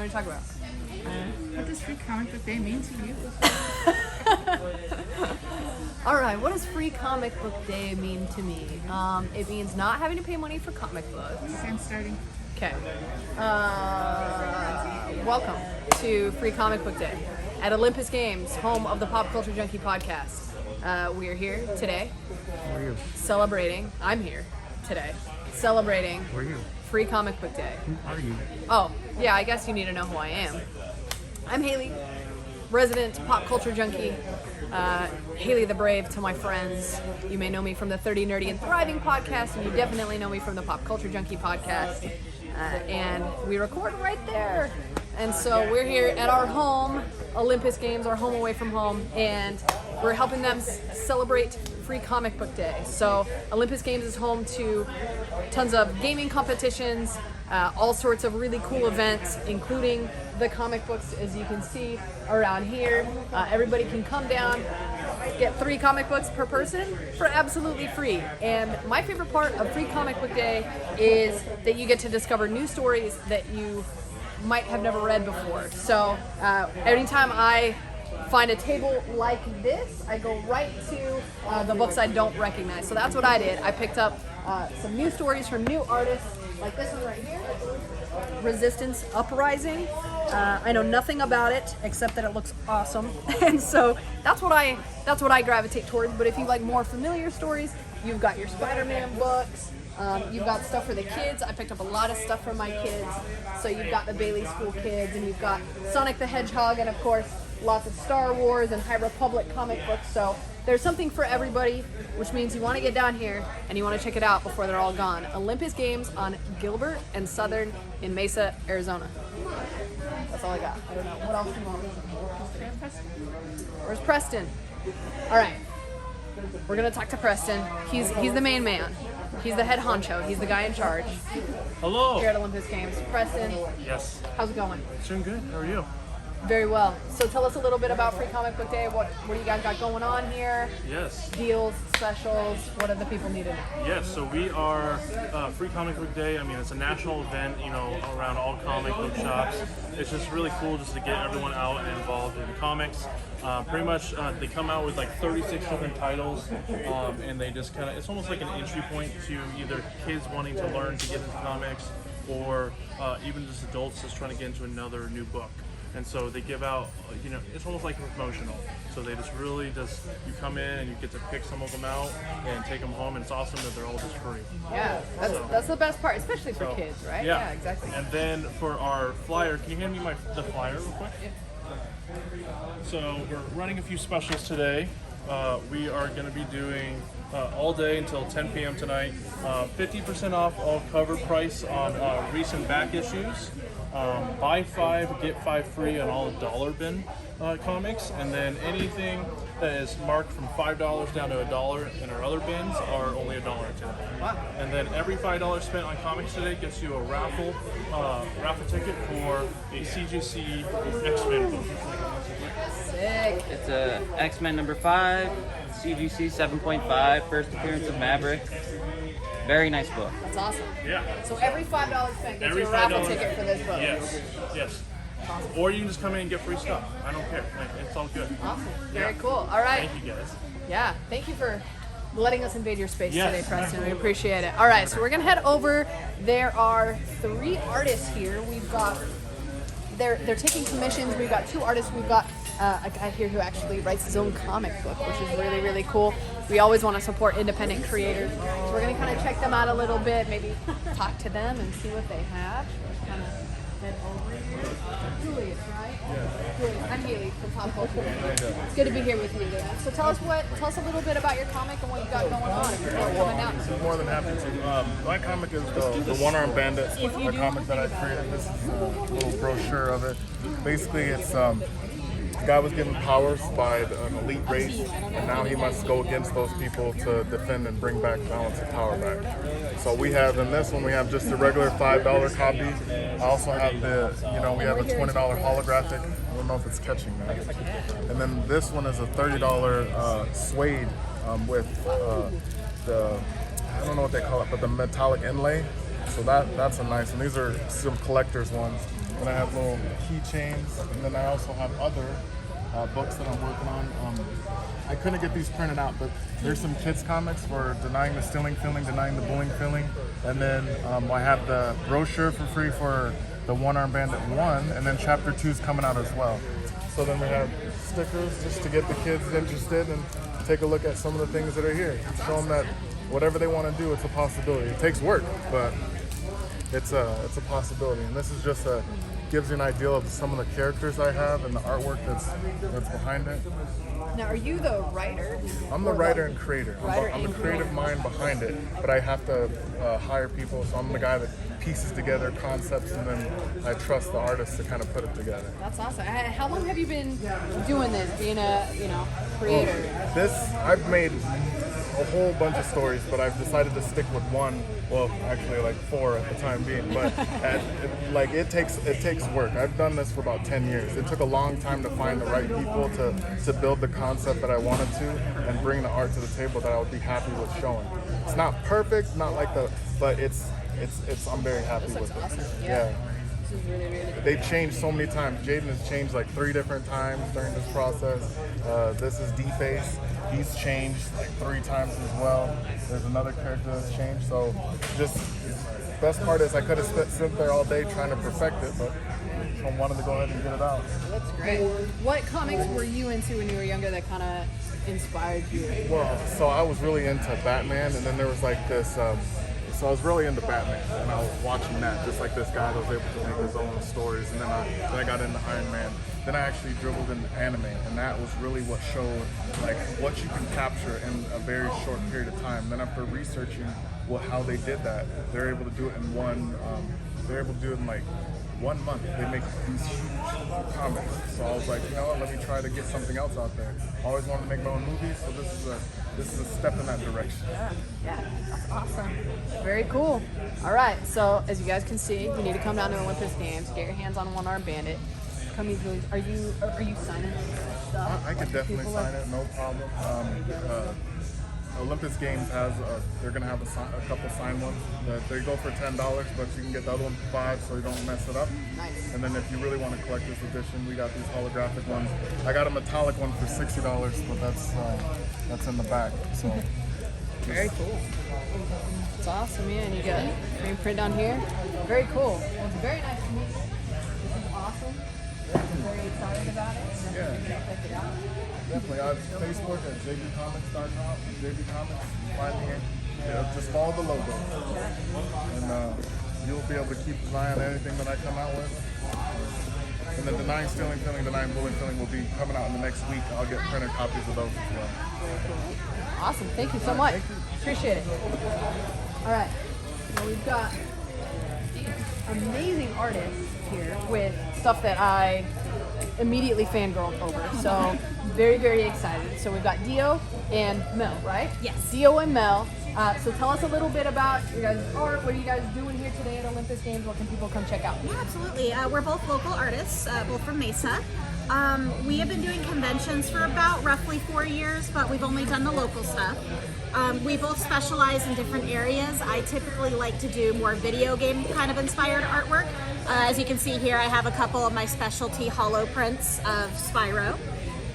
want to talk about? What does Free Comic Book Day mean to you? All right, what does Free Comic Book Day mean to me? It means not having to pay money for comic books. Okay, I'm starting. Okay. Welcome to Free Comic Book Day at Olympus Games, home of the Pop Culture Junkie podcast. We are here today. Where are you? Celebrating. I'm here today. Celebrating Where are you? Free Comic Book Day. Who are you? Oh, yeah, I guess you need to know who I am. I'm Hayley, resident pop culture junkie. Hayley the Brave to my friends. You may know me from the 30 Nerdy and Thriving podcast, and you definitely know me from the Pop Culture Junkie podcast. And we record right there. And so we're here at our home, Olympus Games, our home away from home, and we're helping them celebrate Free Comic Book Day. So Olympus Games is home to tons of gaming competitions, all sorts of really cool events, including the comic books, as you can see around here. Everybody can come down, get 3 comic books per person for absolutely free. And my favorite part of Free Comic Book Day is that you get to discover new stories that you might have never read before. So anytime I find a table like this, I go right to the books I don't recognize. So that's what I did. I picked up some new stories from new artists, like this one right here, Resistance Uprising. I know nothing about it except that it looks awesome, and so that's what I gravitate towards. But if you like more familiar stories, you've got your Spider-Man books. You've got stuff for the kids. I picked up a lot of stuff for my kids. So you've got the Bailey School kids, and you've got Sonic the Hedgehog, and of course lots of Star Wars and High Republic comic books. So there's something for everybody, which means you want to get down here and you want to check it out before they're all gone. Olympus Games on Gilbert and Southern in Mesa, Arizona. That's all I got. I don't know. What else do you want? Where's Preston? All right. We're going to talk to Preston. He's the main man. He's the head honcho. He's the guy in charge. Hello. Here at Olympus Games. Preston, Yes. how's it going? It's doing good. How are you? Very well. So tell us a little bit about Free Comic Book Day. What do you guys got going on here? Yes. Deals, specials, what do the people need to know? Yes. So we are Free Comic Book Day. I mean, it's a national event, around all comic book shops. It's just really cool just to get everyone out and involved in comics. Pretty much, they come out with like 36 different titles, and they just it's almost like an entry point to either kids wanting to learn to get into comics, or even just adults just trying to get into another new book. And so they give out, it's almost like promotional. So they you come in and you get to pick some of them out and take them home, and it's awesome that they're all just free. Yeah, that's the best part, especially for kids, right? Yeah, exactly. And then for our flyer, can you hand me the flyer real quick? Yeah. So we're running a few specials today. We are going to be doing all day until 10 p.m. tonight. 50% off all cover price on recent back issues. Buy 5, get 5 free on all dollar bin comics, and then anything that is marked from $5 down to $1 in our other bins are only $1 today. Wow. And then every $5 spent on comics today gets you a raffle ticket for a CGC X-Men book. Sick. It's X-Men number 5, CGC 7.5, first appearance of Maverick. Very nice book. That's awesome. Yeah. So every $5 spent gets Every you a raffle $5 ticket for this book. Yes. Or you can just come in and get free stuff. I don't care. It's all good. Awesome. Very Yeah. cool. All right. Thank you guys. Yeah, thank you for letting us invade your space Yes. today, Preston. We appreciate it. All right, so we're going to head over. There are 3 artists here. We've got, they're taking commissions. We've got 2 artists. We've got a guy here who actually writes his own comic book, which is really, really cool. We always want to support independent creators. So we're going to kind of check them out a little bit, maybe talk to them and see what they have. So kind of head over here. Julius, right? Yeah. Julius. I'm Hayley from Pop Culture. It's good to be here with you today. So tell us a little bit about your comic and what you got going on. If you're coming down. I'm more than happy to. My comic is the One-Armed Bandit, a comic that I created. This is a little brochure of it. Basically, it's the guy was given powers by an elite race, and now he must go against those people to defend and bring back balance of power back. So we have, in this one, we have just a regular $5 copy. I also have we have a $20 holographic. I don't know if it's catching that. And then this one is a $30 suede with I don't know what they call it, but the metallic inlay. So that's a nice one. These are some collector's ones. Then I have little keychains, and then I also have other books that I'm working on. I couldn't get these printed out, but there's some kids comics for denying the stealing feeling, denying the bullying feeling, and then I have the brochure for free for the One Arm Bandit 1, and then Chapter 2 is coming out as well. So then we have stickers just to get the kids interested and take a look at some of the things that are here. Show them that whatever they want to do, it's a possibility. It takes work, but it's a possibility. And this is just gives you an idea of some of the characters I have and the artwork that's behind it. Now, are you the writer? I'm the writer and creator. Writer I'm the and creative mind behind it, but I have to hire people. So I'm the guy that pieces together concepts, and then I trust the artist to kind of put it together. That's awesome. How long have you been doing this, being a creator? I've made a whole bunch of stories, but I've decided to stick with one. Well, actually, like 4 at the time being. But it takes work. I've done this for about 10 years. It took a long time to find the right people to build the concept that I wanted to, and bring the art to the table that I would be happy with showing. It's not perfect, but it's I'm very happy with it. Awesome. Yeah. This is really, really cool. They've changed so many times. Jaden has changed like 3 different times during this process. This is D-Face. He's changed like 3 times as well. There's another character that's changed. So just best part is I could have sit there all day trying to perfect it, but I wanted to go ahead and get it out. That's great. What comics were you into when you were younger that kind of inspired you? Well, so I was really into Batman, and then there was like this. So I was really into Batman, and I was watching that, just like this guy that was able to make his own stories. And then I got into Iron Man. Then I actually dribbled into anime, and that was really what showed like what you can capture in a very short period of time. Then after researching how they did that, they're able to do it in one. They're able to do it in like 1 month. They make these huge comics. So I was like, you know what? Let me try to get something else out there. I always wanted to make my own movies, so this is a step in that direction. Yeah, that's awesome. Very cool. All right, so as you guys can see, you need to come down to Olympus Games, get your hands on One Arm Bandit. Come meet Julius. Are you signing stuff? I could definitely sign it, no problem. Olympus Games they're gonna have a couple signed ones that they go for $10, but you can get the other one for $5, so you don't mess it up. Nice. And then if you really want to collect this edition, we got these holographic ones. I got a metallic one for $60, but that's in the back. So Very cool. It's awesome, yeah. And you got green print down here. Very cool. Well, it's very nice to meet you. This is awesome. I'm very excited about it. Yeah. Check it out. Definitely. I have Facebook at jbcomics.com. JBComics. Find me. Just follow the logo, and you'll be able to keep an eye on anything that I come out with. And then Denying Stealing Feeling, Denying Bullying Feeling will be coming out in the next week. I'll get printed copies of those as well. Awesome. Thank you so much. Appreciate it. All right. Well, we've got amazing artists here with stuff that I immediately fangirled over. So very, very excited. So we've got Dio and Mel, right? Yes. Dio and Mel. So tell us a little bit about your guys' art. What are you guys doing here today at Olympus Games? What can people come check out? Yeah, absolutely. We're both local artists, both from Mesa. We have been doing conventions for about roughly 4 years, but we've only done the local stuff. We both specialize in different areas. I typically like to do more video game kind of inspired artwork. As you can see here, I have a couple of my specialty hollow prints of Spyro.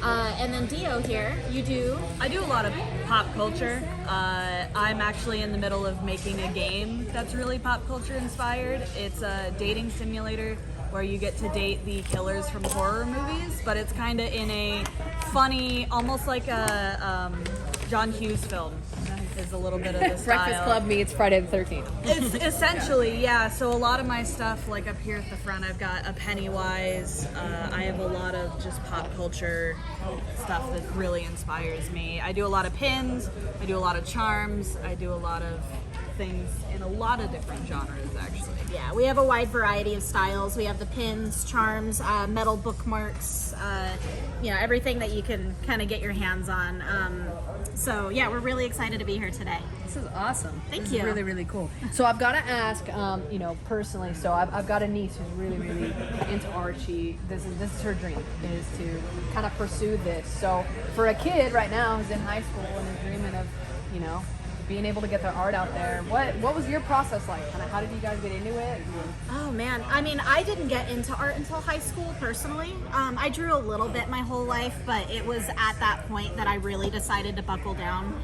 And then Dio here, you do... I do a lot of pop culture. I'm actually in the middle of making a game that's really pop culture inspired. It's a dating simulator where you get to date the killers from horror movies, but it's kind of in a funny, almost like a John Hughes film. Is a little bit of the style. Breakfast Club meets Friday the 13th. It's essentially, yeah. So a lot of my stuff, like up here at the front, I've got a Pennywise. I have a lot of just pop culture stuff that really inspires me. I do a lot of pins. I do a lot of charms. I do a lot of things in a lot of different genres, actually. Yeah, we have a wide variety of styles. We have the pins, charms, metal bookmarks, everything that you can kind of get your hands on. So yeah, we're really excited to be here today. This is awesome. Thank This you. is really, really cool. So I've got to ask, personally. So I've got a niece who's really, really into art. This is her dream, is to kind of pursue this. So for a kid right now who's in high school and is dreaming of, being able to get their art out there. What was your process like? Kind of how did you guys get into it? Oh man, I mean, I didn't get into art until high school personally. I drew a little bit my whole life, but it was at that point that I really decided to buckle down.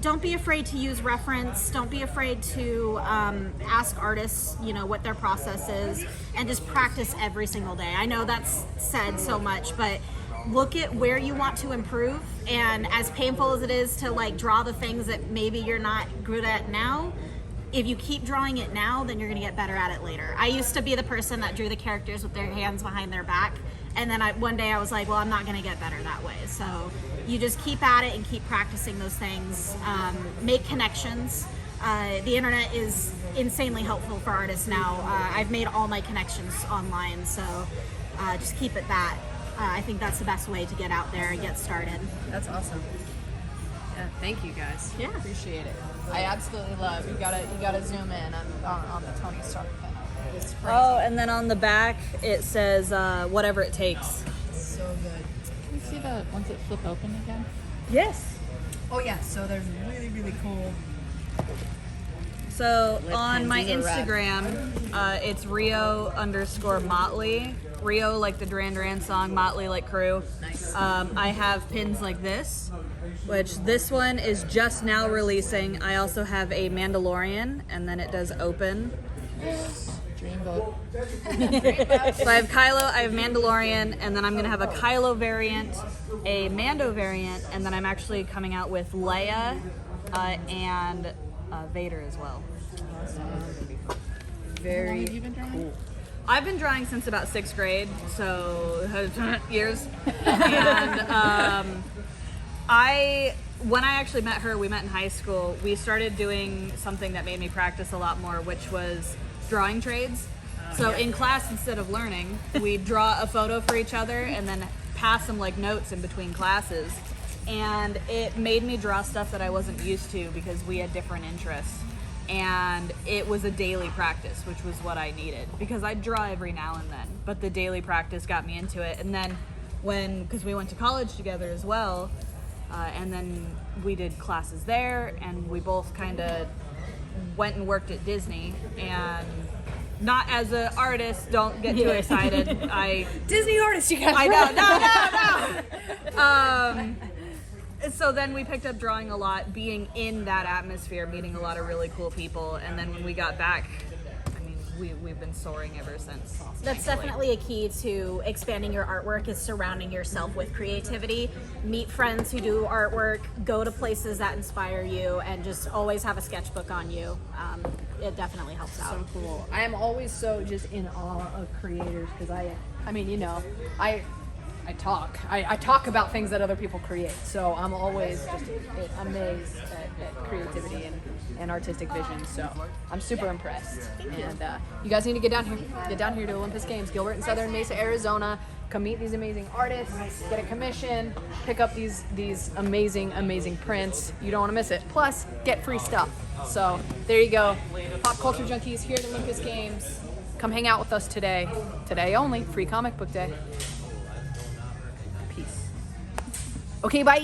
Don't be afraid to use reference. Don't be afraid to ask artists, you know, what their process is, and just practice every single day. I know that's said so much, but look at where you want to improve, and as painful as it is to like draw the things that maybe you're not good at now, if you keep drawing it now, then you're going to get better at it later. I used to be the person that drew the characters with their hands behind their back, and then one day I was like, well, I'm not going to get better that way. So you just keep at it and keep practicing those things. Make connections. The internet is insanely helpful for artists now. I've made all my connections online, so just keep it that. I think that's the best way to get out there and get started. That's awesome. Yeah, thank you guys. Yeah. Appreciate it. I absolutely love. You gotta zoom in on the Tony Stark thing. It's crazy. Oh, and then on the back it says whatever it takes. So good. Can you see the ones that flip open again? Yes. Oh yeah. So there's really cool. So on my these are rad. Instagram, it's Rio_Motley. Rio like the Duran Duran song, Motley like crew. Nice. I have pins like this, which this one is just now releasing. I also have a Mandalorian, and then it does open. Dreamboat. So I have Kylo, I have Mandalorian, and then I'm gonna have a Kylo variant, a Mando variant, and then I'm actually coming out with Leia and Vader as well. Very How long have you been drawing? cool. I've been drawing since about 6th grade, so years. And when I actually met her, we met in high school, we started doing something that made me practice a lot more, which was drawing trades. So in class, instead of learning, we'd draw a photo for each other and then pass them like notes in between classes. And it made me draw stuff that I wasn't used to because we had different interests. And it was a daily practice, which was what I needed, because I draw every now and then, but the daily practice got me into it. And then because we went to college together as well, and then we did classes there, and we both kind of went and worked at Disney. And not as an artist, don't get too excited. Disney artist, you guys. I know, no. So then we picked up drawing a lot, being in that atmosphere, meeting a lot of really cool people, and then when we got back, I mean, we've been soaring ever since. That's definitely a key to expanding your artwork, is surrounding yourself with creativity. Meet friends who do artwork, go to places that inspire you, and just always have a sketchbook on you. It definitely helps out. So cool. I am always so just in awe of creators because I mean, you know, I talk about things that other people create. So I'm always just amazed at creativity and artistic vision. So I'm super impressed. And you guys need to get down here. Get down here to Olympus Games, Gilbert in Southern Mesa, Arizona. Come meet these amazing artists, get a commission, pick up these amazing prints. You don't want to miss it. Plus, get free stuff. So there you go. Pop Culture Junkies here at Olympus Games. Come hang out with us today. Today only, free comic book day. Peace. Okay, bye.